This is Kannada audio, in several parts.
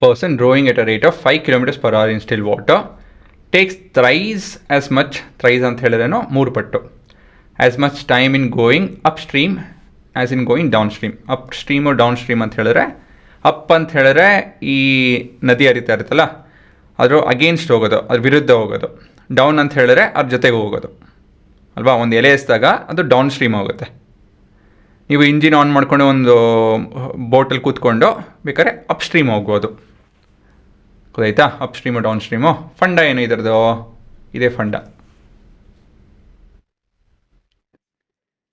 person rowing at a rate of 5 kilometers per hour in still water takes thrice as much, thrice ಅಂತ ಹೇಳಿದ್ರೇನು 3 ಪಟ್ಟು, as much time in going upstream as in going downstream. upstream downstream ಅಂತ ಹೇಳಿದ್ರೆ, ಅಪ್ ಅಂತ ಹೇಳಿದ್ರೆ ಈ ನದಿ ಹರಿತಾ ಇರುತ್ತಲ್ಲ ಅದ್ರ ಅಗೇನ್ಸ್ಟ್ ಹೋಗೋದು, ಅದ್ರ ವಿರುದ್ಧ ಹೋಗೋದು. ಡೌನ್ ಅಂತ ಹೇಳಿದ್ರೆ ಅದ್ರ ಜೊತೆಗೆ ಹೋಗೋದು ಅಲ್ವಾ. ಒಂದು ಎಲೆ ಎಸ್ದಾಗ ಅದು ಡೌನ್ ಸ್ಟ್ರೀಮ್ ಹೋಗುತ್ತೆ. ನೀವು ಇಂಜಿನ್ ಆನ್ ಮಾಡ್ಕೊಂಡು ಒಂದು ಬೋಟಲ್ಲಿ ಕೂತ್ಕೊಂಡು ಬೇಕಾದ್ರೆ ಅಪ್ ಸ್ಟ್ರೀಮ್ ಹೋಗ್ಬೋದು, ಗೊತ್ತಾಯ್ತಾ. Upstream downstream. ಫಂಡ ಏನು ಇದರದು? ಇದೇ ಫಂಡ.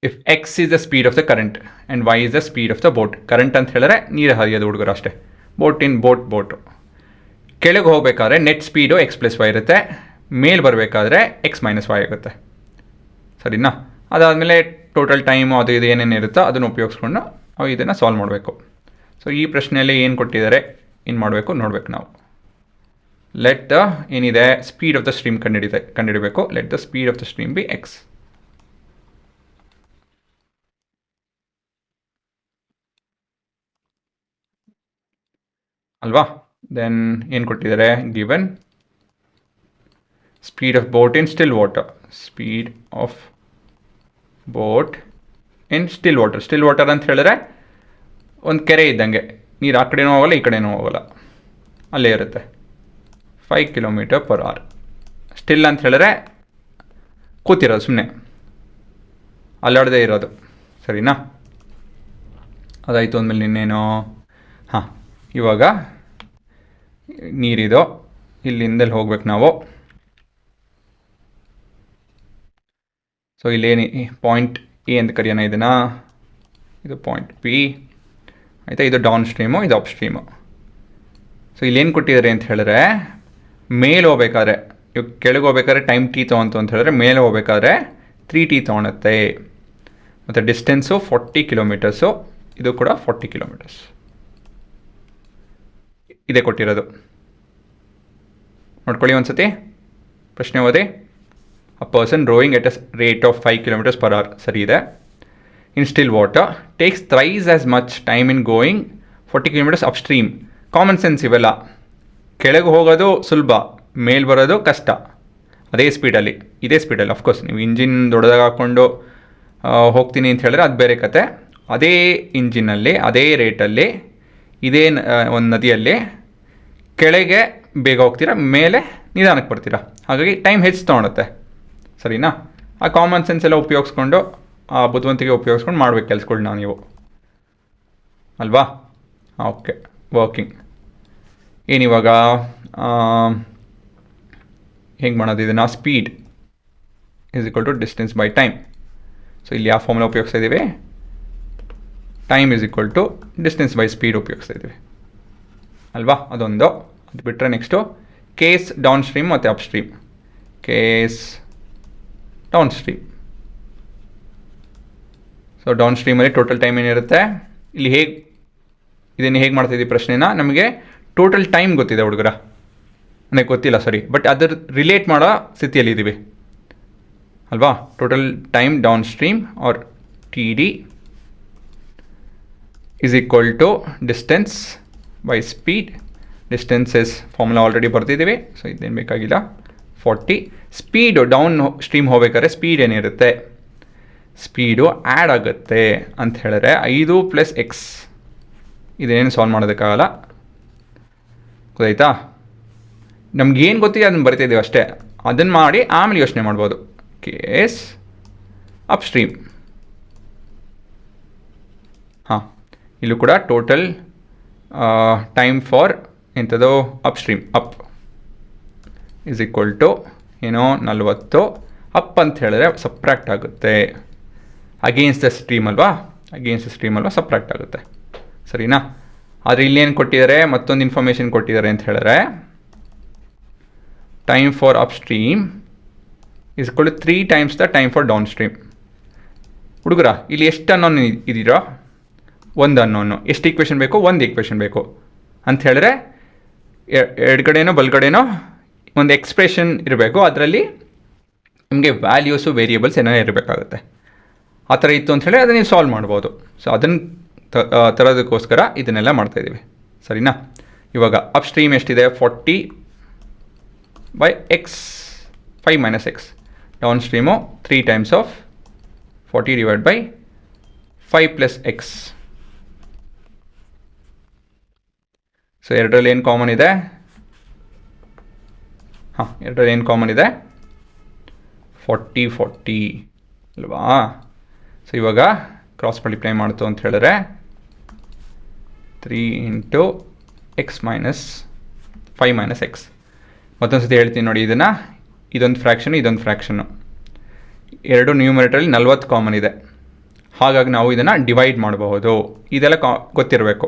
If x is the speed of the current and y is the speed of the boat. Current ಅಂತ ಹೇಳಿದ್ರೆ ನೀರು ಹರಿಯೋದು ಹುಡುಗರು ಅಷ್ಟೇ. ಬೋಟು ಕೆಳಗೆ ಹೋಗಬೇಕಾದ್ರೆ ನೆಟ್ ಸ್ಪೀಡು x+y ಇರುತ್ತೆ, ಮೇಲ್ ಬರಬೇಕಾದ್ರೆ x-y ಆಗುತ್ತೆ, ಸರಿನಾ. ಅದಾದಮೇಲೆ ಟೋಟಲ್ ಟೈಮು ಅದು ಇದು ಏನೇನು ಇರುತ್ತೋ ಅದನ್ನು ಉಪಯೋಗಿಸ್ಕೊಂಡು ನಾವು ಇದನ್ನು ಸಾಲ್ವ್ ಮಾಡಬೇಕು. ಸೊ ಈ ಪ್ರಶ್ನೆಯಲ್ಲಿ ಏನು ಕೊಟ್ಟಿದ್ದಾರೆ, ಏನು ಮಾಡಬೇಕು ನೋಡಬೇಕು ನಾವು. ಲೆಟ್ ದ ಏನಿದೆ ಸ್ಪೀಡ್ ಆಫ್ ದ ಸ್ಟ್ರೀಮ್ ಕಂಡುಹಿಡಬೇಕು. Let the speed of the stream be x. ಅಲ್ವಾ. ದೆನ್ ಏನು ಕೊಟ್ಟಿದ್ದಾರೆ, given speed of boat in still water. Speed of boat in still water. Still water ಅಂತ ಹೇಳಿದ್ರೆ ಒಂದು ಕೆರೆ ಇದ್ದಂಗೆ, ನೀರು ಆ ಕಡೆನೂ ಹೋಗಲ್ಲ ಈ ಕಡೆನೂ ಹೋಗಲ್ಲ, ಅಲ್ಲೇ ಇರುತ್ತೆ. 5 ಕಿಲೋಮೀಟರ್ ಪರ್ ಅವರ್. ಸ್ಟಿಲ್ ಅಂತ ಹೇಳಿದ್ರೆ ಕೂತಿರೋದು, ಸುಮ್ಮನೆ ಅಲ್ಲಾಡದೇ ಇರೋದು, ಸರಿನಾ. ಅದಾಯಿತು ಅಂದಮೇಲೆ ಇನ್ನೇನು, ಹಾಂ ಇವಾಗ ನೀರಿದು ಇಲ್ಲಿಂದಲ್ಲಿ ಹೋಗ್ಬೇಕು ನಾವು. ಸೊ ಇಲ್ಲೇನು ಪಾಯಿಂಟ್ ಎ ಅಂತ ಕರೆಯೋಣ ಇದನ್ನು, ಇದು ಪಾಯಿಂಟ್ ಪಿ ಆಯಿತಾ. ಇದು ಡೌನ್ ಸ್ಟ್ರೀಮು, ಇದು ಅಪ್ ಸ್ಟ್ರೀಮು. ಸೊ ಇಲ್ಲೇನು ಕೊಟ್ಟಿದ್ದಾರೆ ಅಂತ ಹೇಳಿದ್ರೆ, ಮೇಲೆ ಹೋಗ್ಬೇಕಾದ್ರೆ, ಇವಾಗ ಕೆಳಗೆ ಹೋಗ್ಬೇಕಾದ್ರೆ ಟೈಮ್ ಟಿ ತೊಗೊಂತು ಅಂತ ಹೇಳಿದ್ರೆ, ಮೇಲೆ ಹೋಗ್ಬೇಕಾದ್ರೆ 3t ತೊಗೊಳುತ್ತೆ. ಮತ್ತು ಡಿಸ್ಟೆನ್ಸು 40 ಕಿಲೋಮೀಟರ್ಸು, ಇದು ಕೂಡ 40 ಕಿಲೋಮೀಟರ್ಸ್ ಇದೇ ಕೊಟ್ಟಿರೋದು. ನೋಡ್ಕೊಳ್ಳಿ ಒಂದ್ಸತಿ ಪ್ರಶ್ನೆ ಓದಿ. A person rowing at a rate of 5 kilometers per hour, ಸರಿ ಇದೆ. In still water takes thrice as much time in going 40 kilometers upstream. Common sense ಇವೆಲ್ಲ. ಕೆಳಗೆ ಹೋಗೋದು ಸುಲಭ, ಮೇಲೆ ಬರೋದು ಕಷ್ಟ. ಅದೇ ಸ್ಪೀಡಲ್ಲಿ, ಇದೇ ಸ್ಪೀಡಲ್ಲಿ. ಅಫ್ಕೋರ್ಸ್ ನೀವು ಇಂಜಿನ್ ದೊಡ್ಡದಾಗಿ ಹಾಕ್ಕೊಂಡು ಹೋಗ್ತೀನಿ ಅಂತ ಹೇಳಿದ್ರೆ ಅದು ಬೇರೆ ಕತೆ. ಅದೇ ಇಂಜಿನಲ್ಲಿ ಅದೇ ರೇಟಲ್ಲಿ ಇದೇ ಒಂದು ನದಿಯಲ್ಲಿ ಕೆಳಗೆ ಬೇಗ ಹೋಗ್ತೀರಾ, ಮೇಲೆ ನಿಧಾನಕ್ಕೆ ಬರ್ತೀರಾ. ಹಾಗಾಗಿ ಟೈಮ್ ಹೆಚ್ಚು ತೊಗೊಳುತ್ತೆ, ಸರಿನಾ. ಆ ಕಾಮನ್ ಸೆನ್ಸ್ ಎಲ್ಲ ಉಪಯೋಗಿಸ್ಕೊಂಡು, ಆ ಬುದ್ಧಿವಂತಿಕೆ ಉಪಯೋಗಿಸ್ಕೊಂಡು ಮಾಡ್ಬೇಕು ಕೆಲಸಗಳನ್ನ ನೀವು, ಅಲ್ವಾ. ಓಕೆ, ವರ್ಕಿಂಗ್ ಏನಿವಾಗ ಹೇಗೆ ಮಾಡೋದು ಇದನ್ನು? Speed is equal to distance by time. So ಇಲ್ಲಿ ಯಾವ ಫಾರ್ಮುಲಾ ಉಪಯೋಗಿಸ್ತಾ ಇದ್ದೀವಿ? Time is equal to distance by speed ಉಪಯೋಗಿಸ್ತಾ ಇದ್ದೀವಿ, ಅಲ್ವಾ. ಅದೊಂದು. ಅದು ಬಿಟ್ಟರೆ ನೆಕ್ಸ್ಟು ಕೇಸ್ ಡೌನ್ ಸ್ಟ್ರೀಮ್ ಮತ್ತು upstream. Case downstream. So ಡೌನ್ ಸ್ಟ್ರೀಮಲ್ಲಿ ಟೋಟಲ್ ಟೈಮ್ ಏನಿರುತ್ತೆ, ಇಲ್ಲಿ ಇದನ್ನು ಹೇಗೆ ಮಾಡ್ತಾಯಿದ್ದೀವಿ ಪ್ರಶ್ನೆನ, ನಮಗೆ ಟೋಟಲ್ ಟೈಮ್ ಗೊತ್ತಿದೆ ಹುಡುಗರ, ನನಗೆ ಗೊತ್ತಿಲ್ಲ ಸರಿ, ಬಟ್ ಅದರ ರಿಲೇಟ್ ಮಾಡೋ ಸ್ಥಿತಿಯಲ್ಲಿ ಇದ್ದೀವಿ, ಅಲ್ವಾ. Total time downstream or TD is equal to distance by speed. Distance is formula already ಬರ್ತಿದ್ದೀವಿ, ಸೊ ಇದೇನು ಬೇಕಾಗಿಲ್ಲ. 40. ಸ್ಪೀಡು ಡೌನ್ ಸ್ಟ್ರೀಮ್ ಹೋಗ್ಬೇಕಾದ್ರೆ ಸ್ಪೀಡ್ ಏನಿರುತ್ತೆ, ಸ್ಪೀಡು ಆ್ಯಡ್ ಆಗುತ್ತೆ ಅಂತ ಹೇಳಿದ್ರೆ 5 + x. ಇದೇನು ಸಾಲ್ವ್ ಮಾಡೋದಕ್ಕಾಗಲ್ಲ, ಗೊತ್ತಾಯ್ತಾ. ನಮ್ಗೇನು ಗೊತ್ತಿದೆ ಅದನ್ನು ಬರಿತಿದ್ದೀವಿ ಅಷ್ಟೇ. ಅದನ್ನು ಮಾಡಿ ಆಮೇಲೆ ಯೋಚನೆ ಮಾಡ್ಬೋದು. Case upstream. ಹಾಂ, ಇಲ್ಲೂ ಕೂಡ ಟೋಟಲ್ ಟೈಮ್ ಫಾರ್ ಎಂಥದ್ದು upstream, up is equal to ಏನೋ 40. ಅಪ್ ಅಂತ ಹೇಳಿದ್ರೆ ಸಪ್ರಾಕ್ಟ್ ಆಗುತ್ತೆ, ಅಗೇನ್ಸ್ಟ್ ದ ಸ್ಟ್ರೀಮ್ ಅಲ್ವಾ, ಸಪ್ರಾಕ್ಟ್ ಆಗುತ್ತೆ, ಸರಿನಾ. ಆದರೆ ಇಲ್ಲೇನು ಕೊಟ್ಟಿದ್ದಾರೆ, ಮತ್ತೊಂದು ಇನ್ಫಾರ್ಮೇಷನ್ ಕೊಟ್ಟಿದ್ದಾರೆ ಅಂತ ಹೇಳಿದ್ರೆ, time for upstream is equal to 3 times the time for downstream. ಹುಡುಗರ ಇಲ್ಲಿ ಎಷ್ಟು ಅನ್ನೋನು ಇದೀರಾ? ಒಂದು ಅನ್ನೋನು. ಎಷ್ಟು ಈಕ್ವೇಷನ್ ಬೇಕು? ಒಂದು ಈಕ್ವೇಷನ್ ಬೇಕು ಅಂತ ಹೇಳಿದ್ರೆ, ಎಡಗಡೆನೋ ಬಲಗಡೆನೋ ಒಂದು ಎಕ್ಸ್ಪ್ರೆಷನ್ ಇರಬೇಕು. ಅದರಲ್ಲಿ ನಿಮಗೆ ವ್ಯಾಲ್ಯೂಸು ವೇರಿಯೇಬಲ್ಸ್ ಏನೋ ಇರಬೇಕಾಗುತ್ತೆ. ಆ ಥರ ಇತ್ತು ಅಂತ ಹೇಳಿ ಅದನ್ನು ನೀವು ಸಾಲ್ವ್ ಮಾಡ್ಬೋದು. ಸೊ ಅದನ್ನು ತರೋದಕ್ಕೋಸ್ಕರ ಇದನ್ನೆಲ್ಲ ಮಾಡ್ತಾಯಿದ್ದೀವಿ, ಸರಿನಾ. ಇವಾಗ ಅಪ್ ಸ್ಟ್ರೀಮ್ ಎಷ್ಟಿದೆ 40/x 5 - x. Down stream 3 times of 40 / 5 + x. So ಎರಡರಲ್ಲಿ ಏನು ಕಾಮನ್ ಇದೆ? ಎರಡರಲ್ಲಿ ಏನು ಕಾಮನ್ ಇದೆ? 40 ಅಲ್ವಾ? ಸೊ ಇವಾಗ ಕ್ರಾಸ್ ಮಲ್ಟಿಪ್ಲೈ ಮಾಡ್ತು ಅಂತ ಹೇಳಿದ್ರೆ 3 × x - 5 - x. ಮತ್ತೊಂದು ಸತಿ ಹೇಳ್ತೀನಿ ನೋಡಿ, ಇದೊಂದು ಫ್ರ್ಯಾಕ್ಷನ್ನು. ಎರಡು ನ್ಯೂಮರೇಟರಲ್ಲಿ 40 ಕಾಮನ್ ಇದೆ. ಹಾಗಾಗಿ ನಾವು ಇದನ್ನು ಡಿವೈಡ್ ಮಾಡಬಹುದು. ಇದೆಲ್ಲ ಗೊತ್ತಿರಬೇಕು,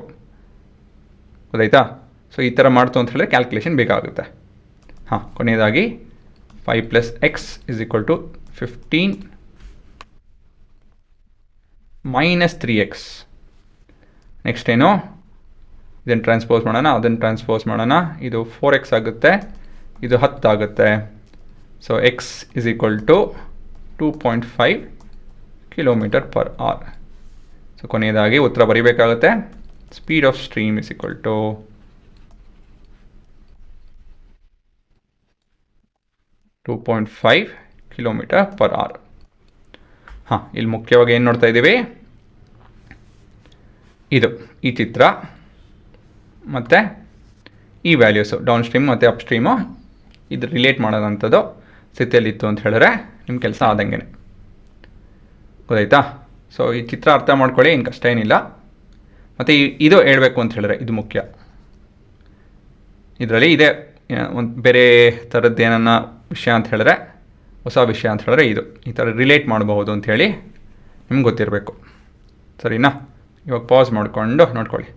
ಗೊತ್ತಾಯ್ತಾ? ಸೊ ಈ ಥರ ಮಾಡ್ತು ಅಂತ ಹೇಳಿದ್ರೆ ಕ್ಯಾಲ್ಕುಲೇಷನ್ ಬೇಕಾಗುತ್ತೆ. ಕೊನೆಯದಾಗಿ 5 + x = 15 - 3x. ನೆಕ್ಸ್ಟ್ ಏನು? ಇದನ್ನು ಟ್ರಾನ್ಸ್ಪೋಸ್ ಮಾಡೋಣ, ಅದನ್ನು ಟ್ರಾನ್ಸ್ಪೋಸ್ ಮಾಡೋಣ. ಇದು 4x ಆಗುತ್ತೆ, ಇದು 10 ಆಗುತ್ತೆ. So x = 2.5 km/h. ಸೊ ಕೊನೆಯದಾಗಿ ಉತ್ತರ ಬರೀಬೇಕಾಗುತ್ತೆ. Speed of stream = 2.5 km/h. ಇಲ್ಲಿ ಮುಖ್ಯವಾಗಿ ಏನು ನೋಡ್ತಾ ಇದ್ದೀವಿ? ಈ ಚಿತ್ರ ಮತ್ತು ಈ ವ್ಯಾಲ್ಯೂಸು ಡೌನ್ ಸ್ಟ್ರೀಮ್ ಮತ್ತು ಅಪ್ ಸ್ಟ್ರೀಮು ಇದು ರಿಲೇಟ್ ಮಾಡೋದಂಥದ್ದು ಸ್ಥಿತಿಯಲ್ಲಿತ್ತು ಅಂತ ಹೇಳಿದ್ರೆ ನಿಮ್ಮ ಕೆಲಸ ಆದಂಗೆ, ಗೊತ್ತಾಯ್ತಾ? ಸೊ ಈ ಚಿತ್ರ ಅರ್ಥ ಮಾಡ್ಕೊಳ್ಳಿ, ಏನು ಕಷ್ಟ ಏನಿಲ್ಲ. ಮತ್ತು ಇದು ಹೇಳಬೇಕು ಅಂತ ಹೇಳಿದ್ರೆ ಇದು ಮುಖ್ಯ. ಇದರಲ್ಲಿ ಇದೆ ಒಂದು ಬೇರೆ ಥರದ್ದು ಏನನ್ನ ವಿಷಯ ಅಂತ ಹೇಳಿದ್ರೆ, ಹೊಸ ವಿಷಯ ಅಂತ ಹೇಳಿದ್ರೆ ಈ ಥರ ರಿಲೇಟ್ ಮಾಡಬಹುದು ಅಂಥೇಳಿ ನಿಮ್ಗೆ ಗೊತ್ತಿರಬೇಕು. ಸರಿನಾ? ಇವಾಗ ಪಾಸ್ ಮಾಡಿಕೊಂಡು ನೋಡ್ಕೊಳ್ಳಿ.